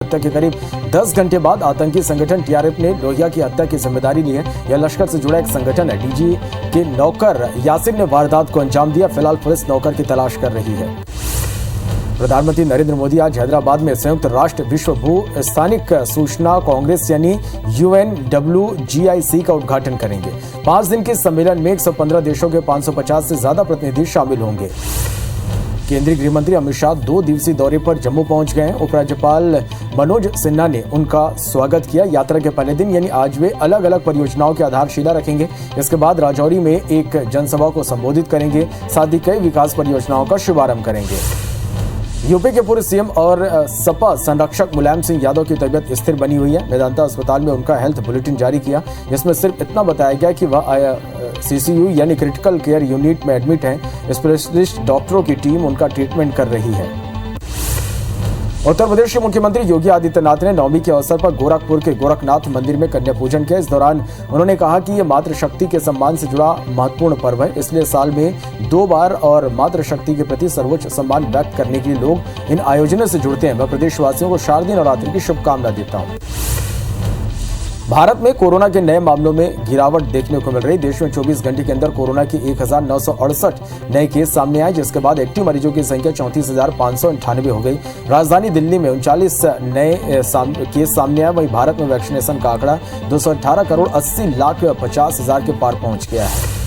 हत्या के करीब 10 घंटे बाद आतंकी संगठन टीआरएफ ने लोहिया की हत्या की जिम्मेदारी ली है। यह लश्कर से जुड़ा एक संगठन है। डीजी के नौकर यासिर ने वारदात को अंजाम दिया। फिलहाल पुलिस नौकर की तलाश कर रही है। प्रधानमंत्री नरेंद्र मोदी आज हैदराबाद में संयुक्त राष्ट्र विश्व भू स्थानिक सूचना कांग्रेस यानी UNWGIC का उद्घाटन करेंगे। 5 दिन के सम्मेलन में 115 देशों के 550 से ज्यादा प्रतिनिधि शामिल होंगे। केंद्रीय गृह मंत्री अमित शाह 2 दिवसीय दौरे पर जम्मू पहुंच गए हैं। उपराज्यपाल मनोज सिन्हा ने उनका स्वागत किया। यात्रा के पहले दिन यानी आज वे अलग अलग परियोजनाओं की आधारशिला रखेंगे। इसके बाद राजौरी में एक जनसभा को संबोधित करेंगे। साथ ही कई विकास परियोजनाओं का शुभारंभ करेंगे। यूपी के पूर्व सीएम और सपा संरक्षक मुलायम सिंह यादव की तबीयत स्थिर बनी हुई है। मेदांता अस्पताल में उनका हेल्थ बुलेटिन जारी किया, जिसमें सिर्फ इतना बताया गया कि वह CCU यानी क्रिटिकल केयर यूनिट में एडमिट हैं। स्पेशलिस्ट डॉक्टरों की टीम उनका ट्रीटमेंट कर रही है। उत्तर प्रदेश के मुख्यमंत्री योगी आदित्यनाथ ने नवमी के अवसर पर गोरखपुर के गोरखनाथ मंदिर में कन्या पूजन किया। इस दौरान उन्होंने कहा कि यह मातृशक्ति के सम्मान से जुड़ा महत्वपूर्ण पर्व है, इसलिए साल में 2 बार और मातृशक्ति के प्रति सर्वोच्च सम्मान व्यक्त करने के लिए लोग इन आयोजनों से जुड़ते हैं। मैं प्रदेशवासियों को शारदीय नवरात्रि की शुभकामना देता हूँ। भारत में कोरोना के नए मामलों में गिरावट देखने को मिल रही। देश में 24 घंटे के अंदर कोरोना के 1968 नए केस सामने आए, जिसके बाद एक्टिव मरीजों की संख्या 34,598 हो गई। राजधानी दिल्ली में 39 नए केस सामने आए। वहीं भारत में वैक्सीनेशन का आंकड़ा 218 करोड़ 80 लाख 50 हजार के पार पहुंच गया है।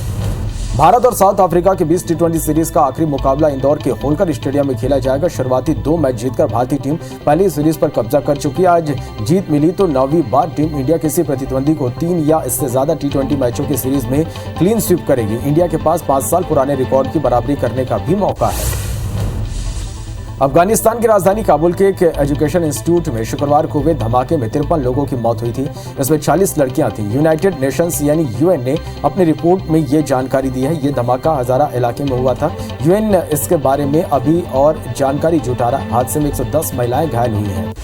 भारत और साउथ अफ्रीका के बीच T20 सीरीज का आखिरी मुकाबला इंदौर के होलकर स्टेडियम में खेला जाएगा। शुरुआती 2 मैच जीतकर भारतीय टीम पहली सीरीज पर कब्जा कर चुकी है। आज जीत मिली तो 9वीं बार टीम इंडिया किसी प्रतिद्वंदी को 3 या इससे ज्यादा T20 मैचों की सीरीज में क्लीन स्वीप करेगी। इंडिया के पास 5 साल पुराने रिकॉर्ड की बराबरी करने का भी मौका है। अफगानिस्तान की राजधानी काबुल के एक एजुकेशन इंस्टीट्यूट में शुक्रवार को हुए धमाके में 53 लोगों की मौत हुई थी। इसमें 40 लड़कियां थीं। यूनाइटेड नेशंस यानी UN ने अपनी रिपोर्ट में ये जानकारी दी है। ये धमाका हजारा इलाके में हुआ था। UN इसके बारे में अभी और जानकारी जुटा रहा। हादसे में 110 महिलाएं घायल हुई हैं।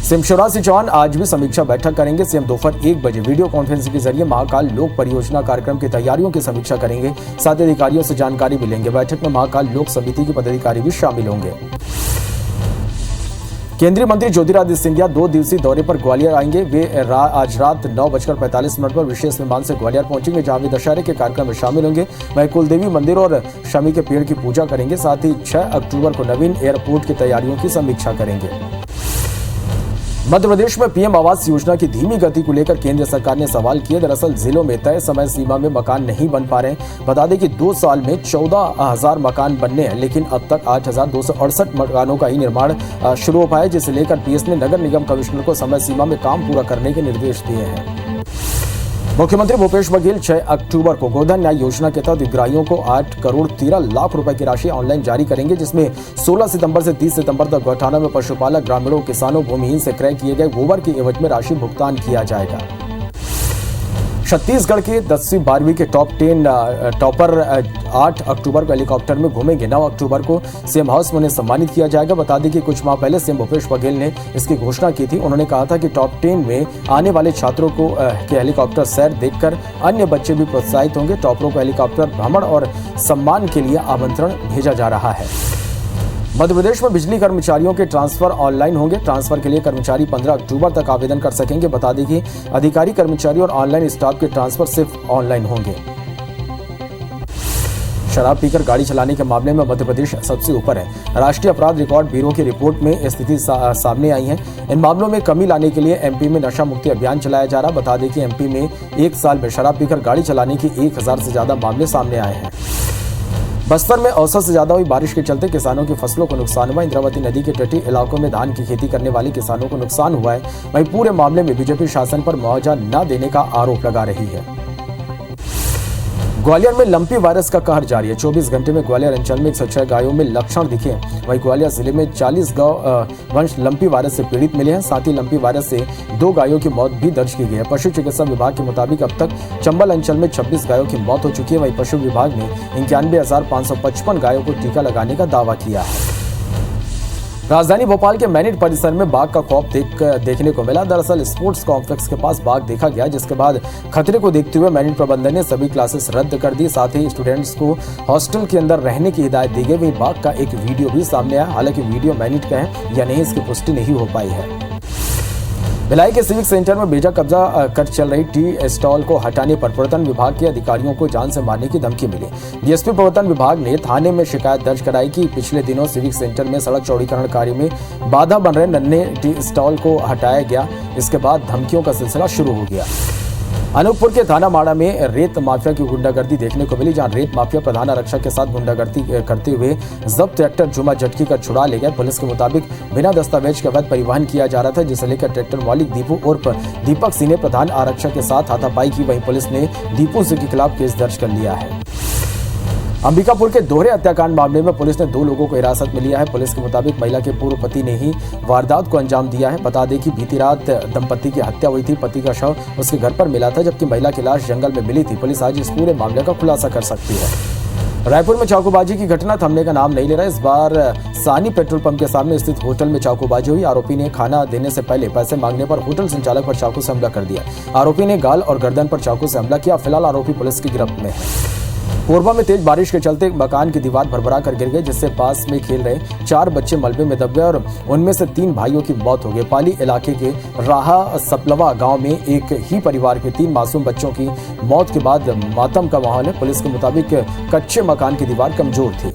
सीएम शिवराज सिंह चौहान आज भी समीक्षा बैठक करेंगे। सीएम दोपहर 1 बजे वीडियो कॉन्फ्रेंसिंग के जरिए महाकाल लोक परियोजना कार्यक्रम की तैयारियों की समीक्षा करेंगे। साथ ही अधिकारियों से जानकारी भी लेंगे। बैठक में महाकाल लोक समिति के पदाधिकारी भी शामिल होंगे। केंद्रीय मंत्री ज्योतिरादित्य सिंधिया 2 दिवसीय दौरे पर ग्वालियर आएंगे। वे आज रात 9:45 पर विशेष विमान से ग्वालियर पहुंचेंगे, जहां वे दशहरे के कार्यक्रम में शामिल होंगे। वहीं कुलदेवी मंदिर और शमी के पेड़ की पूजा करेंगे। साथ ही 6 अक्टूबर को नवीन एयरपोर्ट की तैयारियों की समीक्षा करेंगे। मध्य प्रदेश में PM आवास योजना की धीमी गति को लेकर केंद्र सरकार ने सवाल किए। दरअसल जिलों में तय समय सीमा में मकान नहीं बन पा रहे हैं। बता दें कि 2 साल में 14,000 मकान बनने हैं, लेकिन अब तक 8,268 मकानों का ही निर्माण शुरू हो पाया, जिसे लेकर PS ने नगर निगम कमिश्नर को समय सीमा में काम पूरा करने के निर्देश दिए हैं। मुख्यमंत्री भूपेश बघेल 6 अक्टूबर को गोधन न्याय योजना के तहत हितग्राहियों को 8 करोड़ 13 लाख रुपए की राशि ऑनलाइन जारी करेंगे, जिसमें 16 सितंबर से 30 सितंबर तक गौठानों में पशुपालक, ग्रामीणों, किसानों, भूमिहीन से क्रय किए गए गोबर की एवज में राशि भुगतान किया जाएगा। छत्तीसगढ़ के 10वीं 12वीं के टॉप 10 टॉपर 8 अक्टूबर को हेलीकॉप्टर में घूमेंगे। 9 अक्टूबर को सीएम हाउस में उन्हें सम्मानित किया जाएगा। बता दें कि कुछ माह पहले सीएम भूपेश बघेल ने इसकी घोषणा की थी। उन्होंने कहा था कि टॉप 10 में आने वाले छात्रों को के हेलीकॉप्टर सैर देखकर अन्य बच्चे भी प्रोत्साहित होंगे। टॉपरों को हेलीकॉप्टर भ्रमण और सम्मान के लिए आमंत्रण भेजा जा रहा है। मध्य प्रदेश में बिजली कर्मचारियों के ट्रांसफर ऑनलाइन होंगे। ट्रांसफर के लिए कर्मचारी 15 अक्टूबर तक आवेदन कर सकेंगे। बता दें कि अधिकारी, कर्मचारी और ऑनलाइन स्टाफ के ट्रांसफर सिर्फ ऑनलाइन होंगे। शराब पीकर गाड़ी चलाने के मामले में मध्य प्रदेश सबसे ऊपर है। राष्ट्रीय अपराध रिकॉर्ड ब्यूरो की रिपोर्ट में स्थिति सामने आई है। इन मामलों में कमी लाने के लिए MP में नशा मुक्ति अभियान चलाया जा रहा। बता दें कि MP में 1 साल में शराब पीकर गाड़ी चलाने के 1000 से ज्यादा मामले सामने आए हैं। बस्तर में औसत से ज्यादा हुई बारिश के चलते किसानों की फसलों को नुकसान हुआ। इंद्रावती नदी के तटीय इलाकों में धान की खेती करने वाले किसानों को नुकसान हुआ है। वहीं पूरे मामले में बीजेपी शासन पर मुआवजा न देने का आरोप लगा रही है। ग्वालियर में लंपी वायरस का कहर जारी है। 24 घंटे में ग्वालियर अंचल में 106 गायों में लक्षण दिखे। वहीं ग्वालियर जिले में 40 गौ वंश लंपी वायरस से पीड़ित मिले हैं। साथ ही लंपी वायरस से 2 गायों की मौत भी दर्ज की गई है। पशु चिकित्सा विभाग के मुताबिक अब तक चंबल अंचल में 26 गायों की मौत हो चुकी है। वहीं पशु विभाग ने 91,555 गायों को टीका लगाने का दावा किया है। राजधानी भोपाल के मैनिट परिसर में बाघ का खौफ देखने को मिला। दरअसल स्पोर्ट्स कॉम्प्लेक्स के पास बाघ देखा गया, जिसके बाद खतरे को देखते हुए मैनिट प्रबंधन ने सभी क्लासेस रद्द कर दी। साथ ही स्टूडेंट्स को हॉस्टल के अंदर रहने की हिदायत दी गई। वहीं बाघ का एक वीडियो भी सामने आया। हालांकि वीडियो मैनिट का है या नहीं, इसकी पुष्टि नहीं हो पाई है। भिलाई के सिविक सेंटर में बेजा कब्जा कर चल रही टी स्टॉल को हटाने पर प्रवर्तन विभाग के अधिकारियों को जान से मारने की धमकी मिली। डीएसपी प्रवर्तन विभाग ने थाने में शिकायत दर्ज कराई कि पिछले दिनों सिविक सेंटर में सड़क चौड़ीकरण कार्य में बाधा बन रहे नन्हे टी स्टॉल को हटाया गया। इसके बाद धमकियों का सिलसिला शुरू हो गया। अनूपपुर के थाना माड़ा में रेत माफिया की गुंडागर्दी देखने को मिली, जहां रेत माफिया प्रधान आरक्षक के साथ गुंडागर्दी करते हुए जब्त ट्रैक्टर जुमा झटकी कर छुड़ा ले गए। पुलिस के मुताबिक बिना दस्तावेज के अवैध परिवहन किया जा रहा था, जिसे लेकर ट्रैक्टर मालिक दीपू उर्फ दीपक सिंह ने प्रधान आरक्षक के साथ हाथापाई की। वहीं पुलिस ने दीपू सिंह के खिलाफ केस दर्ज कर लिया है। अंबिकापुर के दोहरे हत्याकांड मामले में पुलिस ने 2 लोगों को हिरासत में लिया है। पुलिस के मुताबिक महिला के पूर्व पति ने ही वारदात को अंजाम दिया है। बता दें कि बीती रात दंपति की हत्या हुई थी। पति का शव उसके घर पर मिला था, जबकि महिला की लाश जंगल में मिली थी। पुलिस आज इस पूरे मामले का खुलासा कर सकती है। रायपुर में चाकूबाजी की घटना थमने का नाम नहीं ले रहा। इस बार सानी पेट्रोल पंप के सामने स्थित होटल में चाकूबाजी हुई। आरोपी ने खाना देने से पहले पैसे मांगने पर होटल संचालक पर चाकू से हमला कर दिया। आरोपी ने गाल और गर्दन पर चाकू से हमला किया। फिलहाल आरोपी पुलिस की गिरफ्त में है। कोरबा में तेज बारिश के चलते मकान की दीवार भरभरा कर गिर गई, जिससे पास में खेल रहे 4 बच्चे मलबे में दब गए और उनमें से 3 भाइयों की मौत हो गई। पाली इलाके के राहा सपलवा गांव में एक ही परिवार के 3 मासूम बच्चों की मौत के बाद मातम का माहौल है। पुलिस के मुताबिक कच्चे मकान की दीवार कमजोर थी।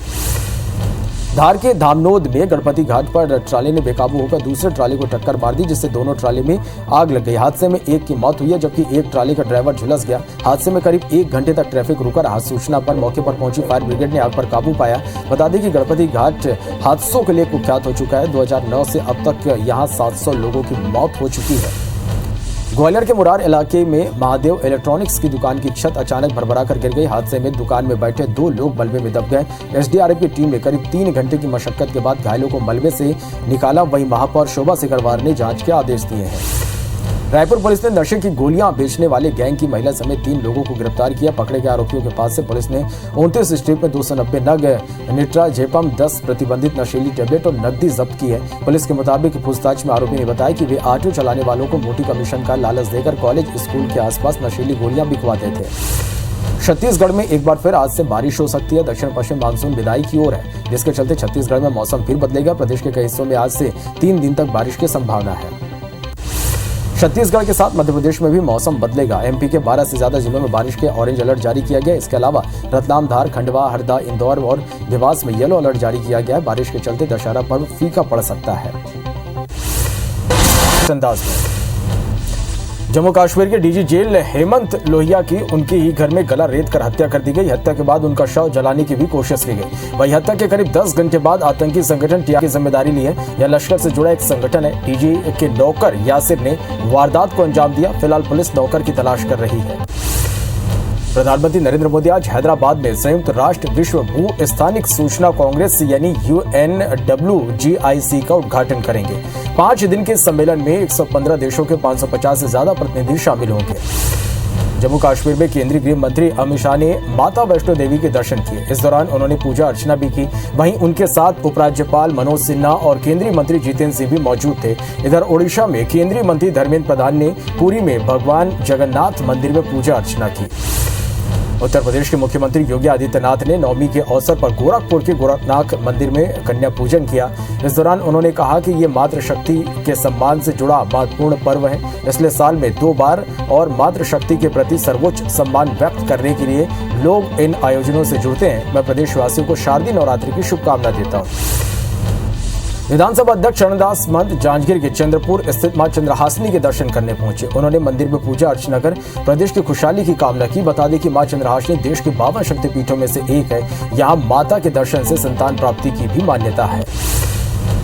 धार के धामनोद में गणपति घाट पर ट्राले ने बेकाबू होकर दूसरे ट्राले को टक्कर मार दी, जिससे दोनों ट्राले में आग लग गई। हादसे में एक की मौत हुई है, जबकि एक ट्राले का ड्राइवर झुलस गया। हादसे में करीब 1 घंटे तक ट्रैफिक रुका रहा। सूचना पर मौके पर पहुंची फायर ब्रिगेड ने आग पर काबू पाया। बता दें कि गणपति घाट हादसों के लिए कुख्यात हो चुका है। 2009 से अब तक यहाँ 700 लोगों की मौत हो चुकी है। ग्वालियर के मुरार इलाके में महादेव इलेक्ट्रॉनिक्स की दुकान की छत अचानक भरभरा कर गिर गई। हादसे में दुकान में बैठे 2 लोग मलबे में दब गए। एसडीआरएफ की टीम ने करीब 3 घंटे की मशक्कत के बाद घायलों को मलबे से निकाला। वहीं महापौर शोभा सिकरवार ने जांच के आदेश दिए हैं। रायपुर पुलिस ने नशे की गोलियां बेचने वाले गैंग की महिला समेत 3 लोगों को गिरफ्तार किया। पकड़े गए आरोपियों के पास से पुलिस ने 29 स्ट्रिप में 290 नग निट्राजेपम, 10 प्रतिबंधित नशीली टेबलेट और नकदी जब्त की है। पुलिस के मुताबिक पूछताछ में आरोपी ने बताया कि वे ऑटो चलाने वालों को मोटी कमीशन का लालच देकर कॉलेज स्कूल के आसपास नशीली गोलियां बिकवाते थे। छत्तीसगढ़ में एक बार फिर आज से बारिश हो सकती है। दक्षिण पश्चिम मानसून विदाई की ओर है, जिसके चलते छत्तीसगढ़ में मौसम फिर बदलेगा। प्रदेश के कई हिस्सों में आज से 3 दिन तक बारिश की संभावना है। छत्तीसगढ़ के साथ मध्य प्रदेश में भी मौसम बदलेगा। एमपी के 12 से ज्यादा जिलों में बारिश के ऑरेंज अलर्ट जारी किया गया। इसके अलावा रतलाम, धार, खंडवा, हरदा, इंदौर और देवास में येलो अलर्ट जारी किया गया है। बारिश के चलते दशहरा पर्व फीका पड़ सकता है। जम्मू कश्मीर के डीजी जेल हेमंत लोहिया की उनके ही घर में गला रेत कर हत्या कर दी गई। हत्या के बाद उनका शव जलाने की भी कोशिश की गई। वही हत्या के करीब 10 घंटे बाद आतंकी संगठन टीआर की जिम्मेदारी ली है। यह लश्कर से जुड़ा एक संगठन है। डीजी के नौकर यासिर ने वारदात को अंजाम दिया। फिलहाल पुलिस नौकर की तलाश कर रही है। प्रधानमंत्री नरेंद्र मोदी आज हैदराबाद में संयुक्त राष्ट्र विश्व भू स्थानिक सूचना कांग्रेस यानी UNWGIC का उद्घाटन करेंगे। 5 दिन के सम्मेलन में 115 देशों के 550 से ज्यादा प्रतिनिधि शामिल होंगे। जम्मू कश्मीर में केंद्रीय गृह मंत्री अमित शाह ने माता वैष्णो देवी के दर्शन किए। इस दौरान उन्होंने पूजा अर्चना भी की। वहीं उनके साथ उपराज्यपाल मनोज सिन्हा और केंद्रीय मंत्री जितेंद्र सिंह भी मौजूद थे। इधर ओडिशा में केंद्रीय मंत्री धर्मेंद्र प्रधान ने पुरी में भगवान जगन्नाथ मंदिर में पूजा अर्चना की। उत्तर प्रदेश के मुख्यमंत्री योगी आदित्यनाथ ने नवमी के अवसर पर गोरखपुर के गोरखनाथ मंदिर में कन्या पूजन किया। इस दौरान उन्होंने कहा कि ये मातृशक्ति के सम्मान से जुड़ा महत्वपूर्ण पर्व है, इसलिए साल में 2 बार और मातृशक्ति के प्रति सर्वोच्च सम्मान व्यक्त करने के लिए लोग इन आयोजनों से जुड़ते हैं। मैं प्रदेशवासियों को शारदीय नवरात्रि की शुभकामना देता हूँ। विधानसभा अध्यक्ष चरणदास महंत जांजगीर के चंद्रपुर स्थित मां चंद्रहासिनी के दर्शन करने पहुंचे। उन्होंने मंदिर में पूजा अर्चना कर प्रदेश की खुशहाली की कामना की। बता दें कि मां चंद्रहासिनी देश के 52 शक्तिपीठों में से एक है। यहाँ माता के दर्शन से संतान प्राप्ति की भी मान्यता है।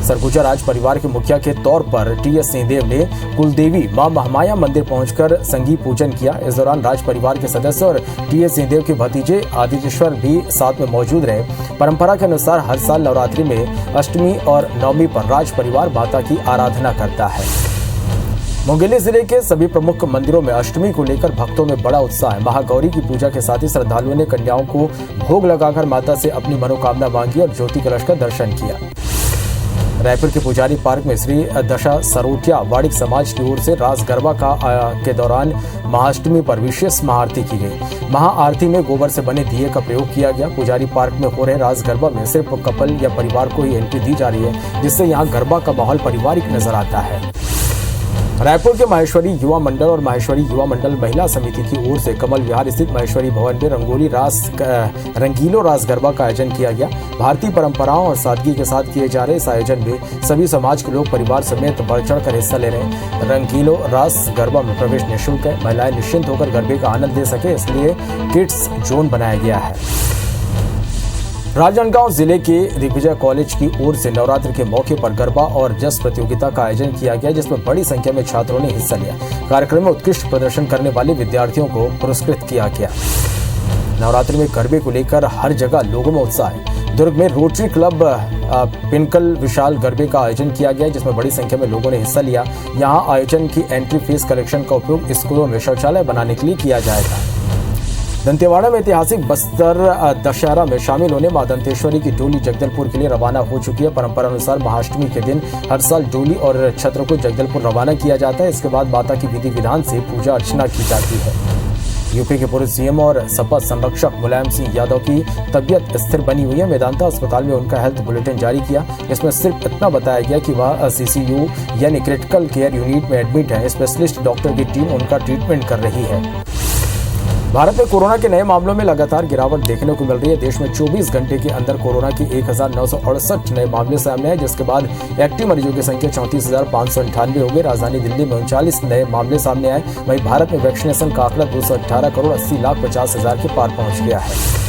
सरगुजा राज परिवार के मुखिया के तौर पर टीएस सिंहदेव ने कुलदेवी मां महामाया मंदिर पहुंचकर संगी पूजन किया। इस दौरान राज परिवार के सदस्य और टीएस सिंहदेव के भतीजे आदित्येश्वर भी साथ में मौजूद रहे। परंपरा के अनुसार हर साल नवरात्रि में अष्टमी और नवमी पर राज परिवार माता की आराधना करता है। मुंगेली जिले के सभी प्रमुख मंदिरों में अष्टमी को लेकर भक्तों में बड़ा उत्साह है। महागौरी की पूजा के साथ ही श्रद्धालुओं ने कन्याओं को भोग लगाकर माता से अपनी मनोकामना मांगी और ज्योति कलश का दर्शन किया। रायपुर के पुजारी पार्क में श्री दशा सरोटिया वाड़िक समाज की ओर से रास गरबा के दौरान महाअष्टमी पर विशेष महाआरती की गई। महाआरती में गोबर से बने दिए का प्रयोग किया गया। पुजारी पार्क में हो रहे रास गरबा में सिर्फ कपल या परिवार को ही एंट्री दी जा रही है, जिससे यहाँ गरबा का माहौल पारिवारिक नजर आता है। रायपुर के माहेश्वरी युवा मंडल और माहेश्वरी युवा मंडल महिला समिति की ओर से कमल विहार स्थित माहेश्वरी भवन में रंगीलो रास गरबा का आयोजन किया गया। भारतीय परंपराओं और सादगी के साथ किए जा रहे इस आयोजन में सभी समाज के लोग परिवार समेत बढ़ चढ़ कर हिस्सा ले रहे हैं। रंगीलो रास गरबा में प्रवेश निःशुल्क है। महिलाएं निश्चिंत होकर गरबे का आनंद ले सके, इसलिए किड्स जोन बनाया गया है। राजनांदगांव जिले के दिग्विजय कॉलेज की ओर से नवरात्र के मौके पर गरबा और जस प्रतियोगिता का आयोजन किया गया, जिसमें बड़ी संख्या में छात्रों ने हिस्सा लिया। कार्यक्रम में उत्कृष्ट प्रदर्शन करने वाले विद्यार्थियों को पुरस्कृत किया गया। नवरात्रि में गरबे को लेकर हर जगह लोगों में उत्साह है। दुर्ग में रोटरी क्लब पिनकल विशाल गरबे का आयोजन किया गया, जिसमें बड़ी संख्या में लोगों ने हिस्सा लिया। यहाँ आयोजन की एंट्री फीस कलेक्शन का उपयोग स्कूलों में शौचालय बनाने के लिए किया जाएगा। दंतेवाड़ा में ऐतिहासिक बस्तर दशहरा में शामिल होने मां दंतेश्वरी की डोली जगदलपुर के लिए रवाना हो चुकी है। परंपरा अनुसार महाअष्टमी के दिन हर साल डोली और छत्र को जगदलपुर रवाना किया जाता है। इसके बाद माता की विधि विधान से पूजा अर्चना की जाती है। यूपी के पूर्व सीएम और सपा संरक्षक मुलायम सिंह यादव की तबियत स्थिर बनी हुई है। मेदांता अस्पताल में उनका हेल्थ बुलेटिन जारी किया। इसमें सिर्फ इतना बताया गया कि वह सीसीयू यानी क्रिटिकल केयर यूनिट में एडमिट है। स्पेशलिस्ट डॉक्टर की टीम उनका ट्रीटमेंट कर रही है। भारत में कोरोना के नए मामलों में लगातार गिरावट देखने को मिल रही है। देश में 24 घंटे के अंदर कोरोना के 1968 नए मामले सामने आए, जिसके बाद एक्टिव मरीजों की संख्या 34,598 हो गई। राजधानी दिल्ली में 39 नए मामले सामने आए। वहीं भारत में वैक्सीनेशन का आंकड़ा 218,80,50,000 के पार पहुंच गया है।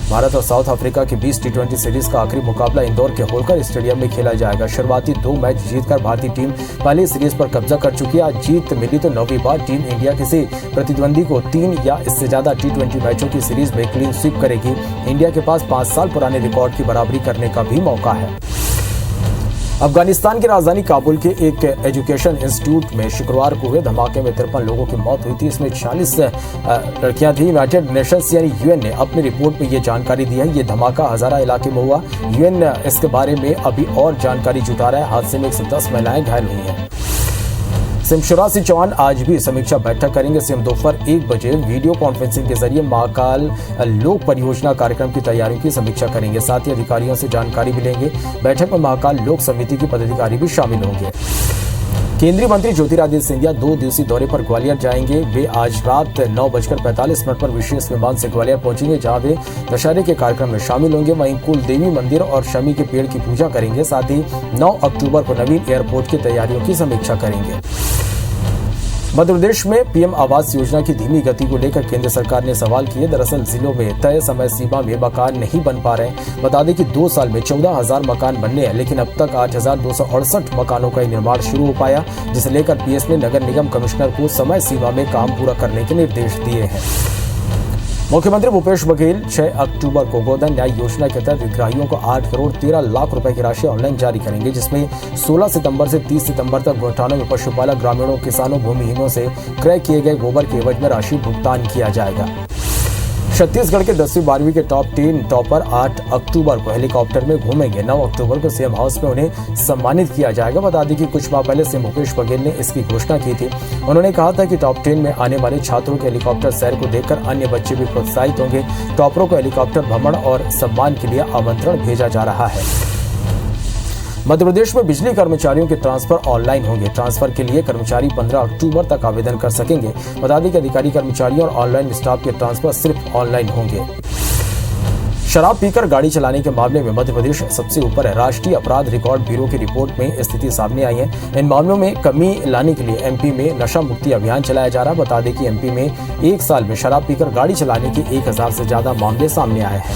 भारत और साउथ अफ्रीका के 20 टी20 सीरीज का आखिरी मुकाबला इंदौर के होलकर स्टेडियम में खेला जाएगा। शुरुआती 2 मैच जीतकर भारतीय टीम पहली सीरीज पर कब्जा कर चुकी है। आज जीत मिली तो 9वीं बार टीम इंडिया किसी प्रतिद्वंदी को 3 या इससे ज्यादा टी20 मैचों की सीरीज में क्लीन स्वीप करेगी। इंडिया के पास 5 साल पुराने रिकॉर्ड की बराबरी करने का भी मौका है। अफगानिस्तान की राजधानी काबुल के एक एजुकेशन इंस्टीट्यूट में शुक्रवार को हुए धमाके में 53 लोगों की मौत हुई थी। इसमें 46 लड़कियां थी। यूनाइटेड नेशंस यानी यूएन ने अपनी रिपोर्ट में ये जानकारी दी है। ये धमाका हजारा इलाके में हुआ। यूएन इसके बारे में अभी और जानकारी जुटा रहा है। हादसे में 110 महिलाएं घायल हुई हैं। सीएम शिवराज सिंह चौहान आज भी समीक्षा बैठक करेंगे। सीएम दोपहर 1 बजे वीडियो कॉन्फ्रेंसिंग के जरिए महाकाल लोक परियोजना कार्यक्रम की तैयारियों की समीक्षा करेंगे। साथ ही अधिकारियों से जानकारी भी लेंगे। बैठक में महाकाल लोक समिति के पदाधिकारी भी शामिल होंगे। केंद्रीय मंत्री ज्योतिरादित्य सिंधिया 2 दिवसीय दौरे पर ग्वालियर जाएंगे। वे आज रात 9:45 पर विशेष विमान से ग्वालियर पहुंचेंगे, जहां वे दशहरे के कार्यक्रम में शामिल होंगे। वहीं कुल देवी मंदिर और शमी के पेड़ की पूजा करेंगे। साथ ही 9 अक्टूबर को नवीन एयरपोर्ट की तैयारियों की समीक्षा करेंगे। मध्य प्रदेश में पीएम आवास योजना की धीमी गति को लेकर केंद्र सरकार ने सवाल किए। दरअसल जिलों में तय समय सीमा में मकान नहीं बन पा रहे। बता दें कि 2 साल में 14,000 मकान बनने हैं, लेकिन अब तक 8,268 मकानों का निर्माण शुरू हो पाया, जिसे लेकर पीएस ने नगर निगम कमिश्नर को समय सीमा में काम पूरा करने के निर्देश दिए हैं। मुख्यमंत्री भूपेश बघेल 6 अक्टूबर को गोधन न्याय योजना के तहत हितग्राहियों को 8 करोड़ 13 लाख रुपए की राशि ऑनलाइन जारी करेंगे, जिसमें 16 सितंबर से 30 सितंबर तक गोठानों में पशुपालक ग्रामीणों, किसानों, भूमिहीनों से क्रय किए गए गोबर के एवज में राशि भुगतान किया जाएगा। छत्तीसगढ़ के 10वीं 12वीं के टॉप 10 टॉपर 8 अक्टूबर को हेलीकॉप्टर में घूमेंगे। 9 अक्टूबर को सीएम हाउस में उन्हें सम्मानित किया जाएगा। बता दें कि कुछ माह पहले सीएम भूपेश बघेल ने इसकी घोषणा की थी। उन्होंने कहा था कि टॉप 10 में आने वाले छात्रों के हेलीकॉप्टर सैर को देखकर अन्य बच्चे भी प्रोत्साहित होंगे। टॉपरों को हेलीकॉप्टर भ्रमण और सम्मान के लिए आमंत्रण भेजा जा रहा है। मध्य प्रदेश में बिजली कर्मचारियों के ट्रांसफर ऑनलाइन होंगे। ट्रांसफर के लिए कर्मचारी 15 अक्टूबर तक आवेदन कर सकेंगे। बता दें कि अधिकारी कर्मचारियों और ऑनलाइन स्टाफ के ट्रांसफर सिर्फ ऑनलाइन होंगे। शराब पीकर गाड़ी चलाने के मामले में मध्य प्रदेश सबसे ऊपर है। राष्ट्रीय अपराध रिकॉर्ड ब्यूरो की रिपोर्ट में स्थिति सामने आई है। इन मामलों में कमी लाने के लिए एमपी में नशा मुक्ति अभियान चलाया जा रहा है। बता दें कि एमपी में 1 साल में शराब पीकर गाड़ी चलाने के 1000 से ज्यादा मामले सामने आए हैं।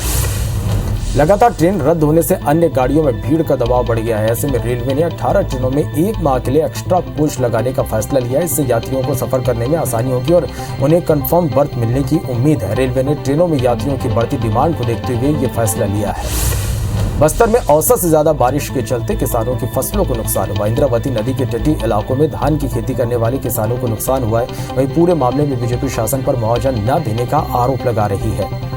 लगातार ट्रेन रद्द होने से अन्य गाड़ियों में भीड़ का दबाव बढ़ गया है। ऐसे में रेलवे ने 18 ट्रेनों में 1 माह के लिए एक्स्ट्रा कोच लगाने का फैसला लिया है। इससे यात्रियों को सफर करने में आसानी होगी और उन्हें कंफर्म बर्थ मिलने की उम्मीद है। रेलवे ने ट्रेनों में यात्रियों की बढ़ती डिमांड को देखते हुए ये फैसला लिया है। बस्तर में औसत से ज्यादा बारिश के चलते किसानों की फसलों को नुकसान हुआ। इंद्रावती नदी के तटीय इलाकों में धान की खेती करने वाले किसानों को नुकसान हुआ है। वहीं पूरे मामले में बीजेपी शासन पर मुआवजा न देने का आरोप लगा रही है।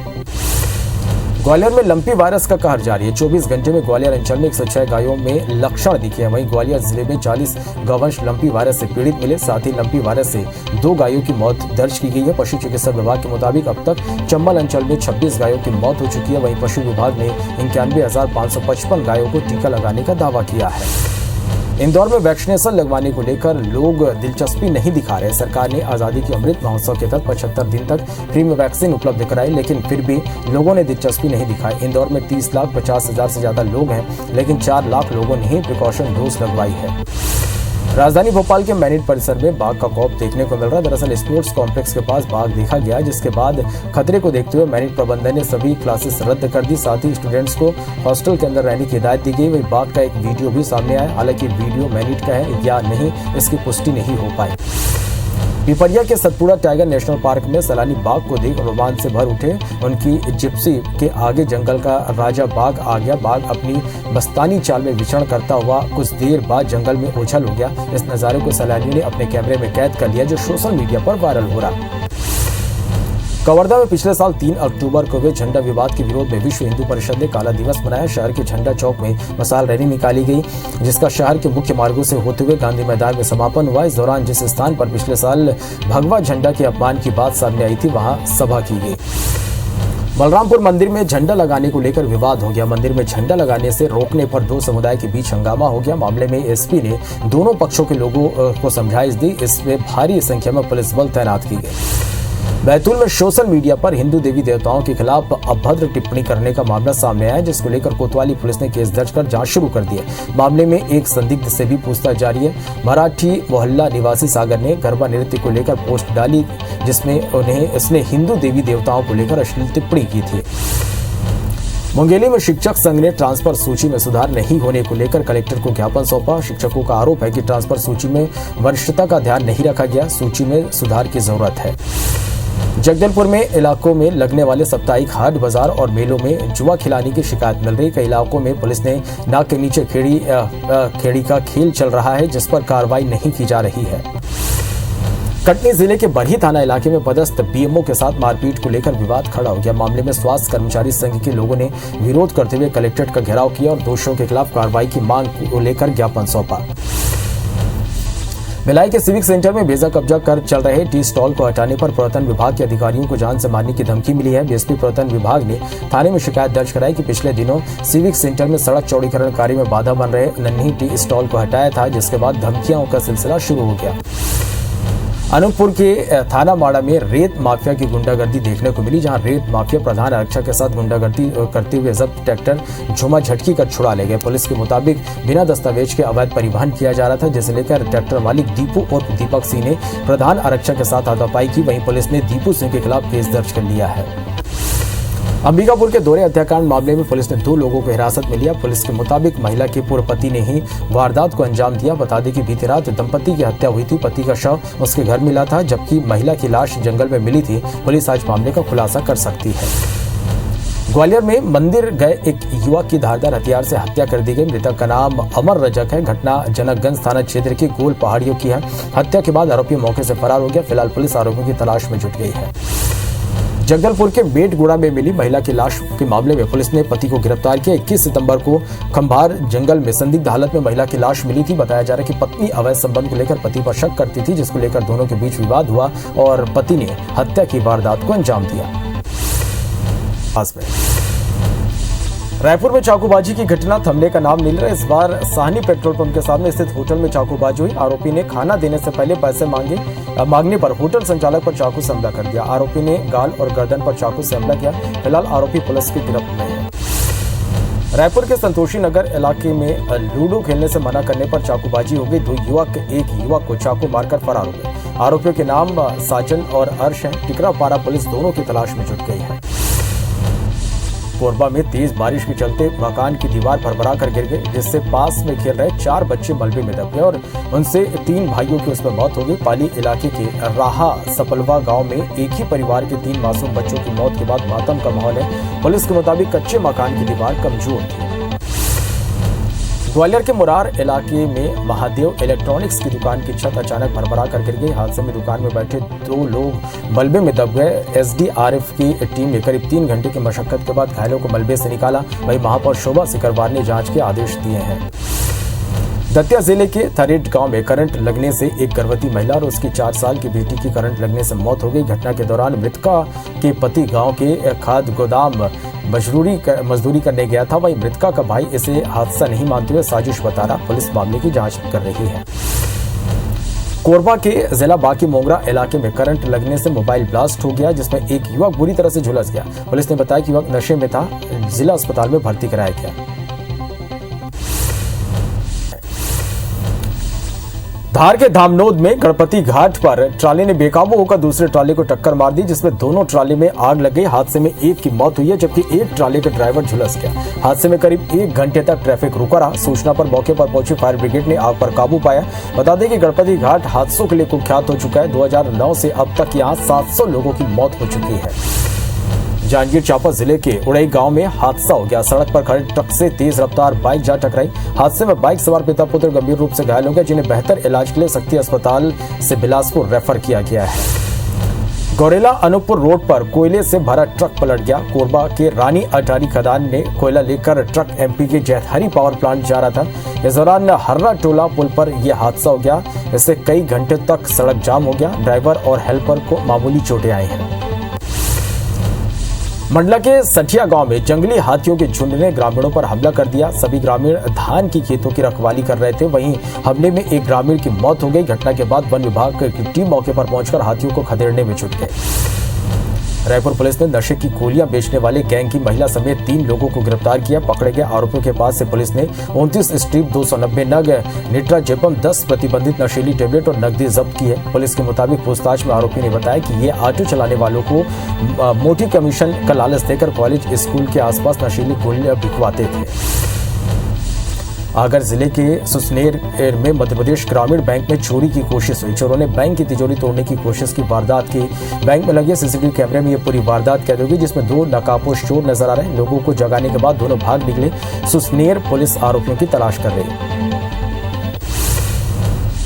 ग्वालियर में लंपी वायरस का कहर जारी है। 24 घंटे में ग्वालियर अंचल में 106 गायों में लक्षण दिखे हैं। वहीं ग्वालियर जिले में 40 गौवंश लंपी वायरस से पीड़ित मिले। साथ ही लंपी वायरस से 2 गायों की मौत दर्ज की गई है। पशु चिकित्सा विभाग के मुताबिक अब तक चंबल अंचल में 26 गायों की मौत हो चुकी है। वहीं पशु विभाग ने 91,555 गायों को टीका लगाने का दावा किया है। इंदौर में वैक्सीनेशन लगवाने को लेकर लोग दिलचस्पी नहीं दिखा रहे। सरकार ने आजादी के अमृत महोत्सव के तहत 75 दिन तक फ्री में वैक्सीन उपलब्ध कराई, लेकिन फिर भी लोगों ने दिलचस्पी नहीं दिखाई। इंदौर में 30,50,000 से ज्यादा लोग हैं, लेकिन 4 लाख लोगों ने ही प्रिकॉशन डोज लगवाई है। राजधानी भोपाल के मैनिट परिसर में बाघ का खौफ देखने को मिल रहा है। दरअसल स्पोर्ट्स कॉम्प्लेक्स के पास बाघ देखा गया, जिसके बाद खतरे को देखते हुए मैनिट प्रबंधन ने सभी क्लासेस रद्द कर दी। साथ ही स्टूडेंट्स को हॉस्टल के अंदर रहने की हिदायत दी गई। वही बाघ का एक वीडियो भी सामने आया, हालांकि वीडियो मैनिट का है या नहीं इसकी पुष्टि नहीं हो पाई। पिपरिया के सतपुड़ा टाइगर नेशनल पार्क में सैलानी बाघ को देख रोमांच से भर उठे। उनकी जिप्सी के आगे जंगल का राजा बाघ आ गया। बाघ अपनी मस्तानी चाल में विचरण करता हुआ कुछ देर बाद जंगल में ओझल हो गया। इस नजारे को सैलानियों ने अपने कैमरे में कैद कर लिया, जो सोशल मीडिया पर वायरल हो रहा। कवर्धा में पिछले साल 3 अक्टूबर को हुए झंडा विवाद के विरोध में विश्व हिंदू परिषद ने काला दिवस मनाया। शहर के झंडा चौक में मसाल रैली निकाली गई, जिसका शहर के मुख्य मार्गों से होते हुए गांधी मैदान में समापन हुआ। इस दौरान जिस स्थान पर पिछले साल भगवा झंडा के अपमान की बात सामने आई थी, वहां सभा की गई। बलरामपुर मंदिर में झंडा लगाने को लेकर विवाद हो गया। मंदिर में झंडा लगाने से रोकने पर 2 समुदाय के बीच हंगामा हो गया। मामले में एसपी ने दोनों पक्षों के लोगों को समझाइश दी। इसमें भारी संख्या में पुलिस बल तैनात की गई। बैतूल में सोशल मीडिया पर हिंदू देवी देवताओं के खिलाफ अभद्र टिप्पणी करने का मामला सामने आया, जिसको लेकर कोतवाली पुलिस ने केस दर्ज कर जांच शुरू कर दी है। मामले में एक संदिग्ध से भी पूछताछ जारी है। मराठी मोहल्ला निवासी सागर ने गरबा नृत्य को लेकर पोस्ट डाली, जिसमें उसने हिंदू देवी देवताओं को लेकर अश्लील टिप्पणी की थी। मुंगेली में शिक्षक संघ ने ट्रांसफर सूची में सुधार नहीं होने को लेकर कलेक्टर को ज्ञापन सौंपा। शिक्षकों का आरोप है कि ट्रांसफर सूची में वरिष्ठता का ध्यान नहीं रखा गया। सूची में सुधार की जरूरत है। जगदलपुर में इलाकों में लगने वाले साप्ताहिक हाट बाजार और मेलों में जुआ खिलाने की शिकायत मिल रही। कई इलाकों में पुलिस ने नाक के नीचे खेड़ी का खेल चल रहा है, जिस पर कार्रवाई नहीं की जा रही है। कटनी जिले के बरही थाना इलाके में पदस्थ बीएमओ के साथ मारपीट को लेकर विवाद खड़ा हो गया। मामले में स्वास्थ्य कर्मचारी संघ के लोगों ने विरोध करते हुए कलेक्ट्रेट का घेराव किया और दोषियों के खिलाफ कार्रवाई की मांग को लेकर ज्ञापन सौंपा। भिलाई के सिविक सेंटर में बेजा कब्जा कर चल रहे टी स्टॉल को हटाने पर पर्यटन विभाग के अधिकारियों को जान से मारने की धमकी मिली है। बीएसपी पर्यटन विभाग ने थाने में शिकायत दर्ज कराई कि पिछले दिनों सिविक सेंटर में सड़क चौड़ीकरण कार्य में बाधा बन रहे नन्ही टी स्टॉल को हटाया था, जिसके बाद धमकियों का सिलसिला शुरू हो गया। अनूपपुर के थाना माड़ा में रेत माफिया की गुंडागर्दी देखने को मिली, जहां रेत माफिया प्रधान आरक्षक के साथ गुंडागर्दी करते हुए जब्त ट्रैक्टर झुमा झटकी कर छुड़ा ले गए। पुलिस के मुताबिक बिना दस्तावेज के अवैध परिवहन किया जा रहा था, जिसे लेकर ट्रैक्टर मालिक दीपू और दीपक सिंह ने प्रधान आरक्षक के साथ हाथापाई की। वहीं पुलिस ने दीपू सिंह के खिलाफ केस दर्ज कर लिया है। अंबिकापुर के दोहरे हत्याकांड मामले में पुलिस ने 2 लोगों को हिरासत में लिया। पुलिस के मुताबिक महिला के पूर्व पति ने ही वारदात को अंजाम दिया। बता दें कि बीती रात दंपति की हत्या हुई थी। पति का शव उसके घर मिला था, जबकि महिला की लाश जंगल में मिली थी। पुलिस आज मामले का खुलासा कर सकती है। ग्वालियर में मंदिर गए एक युवक की धारदार हथियार से हत्या कर दी गई। मृतक का नाम अमर रजक है। घटना जनकगंज थाना क्षेत्र के गोल पहाड़ियों की है। हत्या के बाद आरोपी मौके से फरार हो गया। फिलहाल पुलिस आरोपियों की तलाश में जुट गई है। जगदलपुर के बेटगुड़ा में मिली महिला की लाश के मामले में पुलिस ने पति को गिरफ्तार किया। 21 सितंबर को खंभार जंगल में संदिग्ध हालत में महिला की लाश मिली थी। बताया जा रहा है कि पत्नी अवैध संबंध को लेकर पति पर शक करती थी, जिसको लेकर दोनों के बीच विवाद हुआ और पति ने हत्या की वारदात को अंजाम दिया। रायपुर में चाकूबाजी की घटना थमने का नाम नहीं ले रहा। इस बार साहनी पेट्रोल पंप के सामने स्थित होटल में चाकूबाजी हुई। आरोपी ने खाना देने से पहले पैसे मांगने पर होटल संचालक पर चाकू से हमला कर दिया। आरोपी ने गाल और गर्दन पर चाकू से हमला किया। फिलहाल आरोपी पुलिस की गिरफ्त में है। रायपुर के संतोषी नगर इलाके में लूडो खेलने से मना करने पर चाकूबाजी हो गई। 2 युवक एक युवक को चाकू मारकर फरार हो गए। आरोपियों के नाम साजन और अर्श हैं। टिकरापारा पुलिस दोनों की तलाश में जुट गई है। कोरबा में तेज बारिश के चलते मकान की दीवार भरभरा कर गिर गई, जिससे पास में खेल रहे 4 बच्चे मलबे में दब गए और उनसे 3 भाइयों की उसमें मौत हो गई। पाली इलाके के राहा सपलवा गांव में एक ही परिवार के 3 मासूम बच्चों की मौत के बाद मातम का माहौल है। पुलिस के मुताबिक कच्चे मकान की दीवार कमजोर थी। ग्वालियर के मुरार इलाके में महादेव इलेक्ट्रॉनिक्स की दुकान की छत अचानक भरभरा कर गिर गई। हादसे में दुकान में बैठे 2 लोग मलबे में दब गए। एसडीआरएफ की टीम ने करीब 3 घंटे की मशक्कत के बाद घायलों को मलबे से निकाला। वहीं महापौर शोभा सिकरवार ने जांच के आदेश दिए हैं। दतिया जिले के थरेट गांव में करंट लगने से एक गर्भवती महिला और उसकी 4 साल की बेटी की करंट लगने से मौत हो गई। घटना के दौरान मृतका के पति गांव के खाद गोदाम मजदूरी करने गया था। वहीं मृतका का भाई इसे हादसा नहीं मानते हुए साजिश बता रहा। पुलिस मामले की जांच कर रही है। कोरबा के जिला बाकी मोंगरा इलाके में करंट लगने से मोबाइल ब्लास्ट हो गया, जिसमें एक युवक बुरी तरह से झुलस गया। पुलिस ने बताया कि युवक नशे में था, जिला अस्पताल में भर्ती कराया गया। धार के धामनोद में गणपति घाट पर ट्राले ने बेकाबू होकर दूसरे ट्राले को टक्कर मार दी, जिसमें दोनों ट्राले में आग लग गई। हादसे में एक की मौत हुई है, जबकि एक ट्राले का ड्राइवर झुलस गया। हादसे में करीब 1 घंटे तक ट्रैफिक रुका रहा। सूचना पर मौके पर पहुंची फायर ब्रिगेड ने आग पर काबू पाया। बता दें कि गणपति घाट हादसों के लिए कुख्यात हो चुका है। 2009 से अब तक यहाँ 700 लोगों की मौत हो चुकी है। जांजगीर चांपा जिले के उड़ई गांव में हादसा हो गया। सड़क पर खड़े ट्रक से तेज रफ्तार बाइक जा टकराई। हादसे में बाइक सवार पिता पुत्र गंभीर रूप से घायल हो गए, जिन्हें बेहतर इलाज के लिए शक्ति अस्पताल से बिलासपुर रेफर किया गया है। गौरेला अनूपपुर रोड पर कोयले से भरा ट्रक पलट गया। कोरबा के रानी अटारी खदान में कोयला लेकर ट्रक एमपी के जैतहरी पावर प्लांट जा रहा था। इस दौरान हर्रा टोला पुल पर यह हादसा हो गया। इससे कई घंटे तक सड़क जाम हो गया। ड्राइवर और हेल्पर को मामूली चोटें आई हैं। मंडला के सठिया गांव में जंगली हाथियों के झुंड ने ग्रामीणों पर हमला कर दिया। सभी ग्रामीण धान की खेतों की रखवाली कर रहे थे। वहीं हमले में एक ग्रामीण की मौत हो गई। घटना के बाद वन विभाग की टीम मौके पर पहुंचकर हाथियों को खदेड़ने में जुट गई। रायपुर पुलिस ने नशे की गोलियां बेचने वाले गैंग की महिला समेत 3 लोगों को गिरफ्तार किया। पकड़े गए आरोपियों के पास से पुलिस ने 29 स्ट्रिप 290 नग निट्राजेपम 10 प्रतिबंधित नशीली टेबलेट और नकदी जब्त की है। पुलिस के मुताबिक पूछताछ में आरोपी ने बताया कि ये ऑटो चलाने वालों को मोटी कमीशन का लालच देकर कॉलेज स्कूल के आसपास नशीली गोलियां बिकवाते थे। आगर जिले के सुसनेर में मध्य प्रदेश ग्रामीण बैंक में चोरी की कोशिश हुई। चोरों ने बैंक की तिजोरी तोड़ने की कोशिश की। वारदात की। बैंक में लगे सीसीटीवी कैमरे में ये पूरी वारदात कैद होगी, जिसमें 2 नकाबपोश चोर नजर आ रहे हैं। लोगों को जगाने के बाद दोनों भाग निकले। सुसनेर पुलिस आरोपियों की तलाश कर रही है।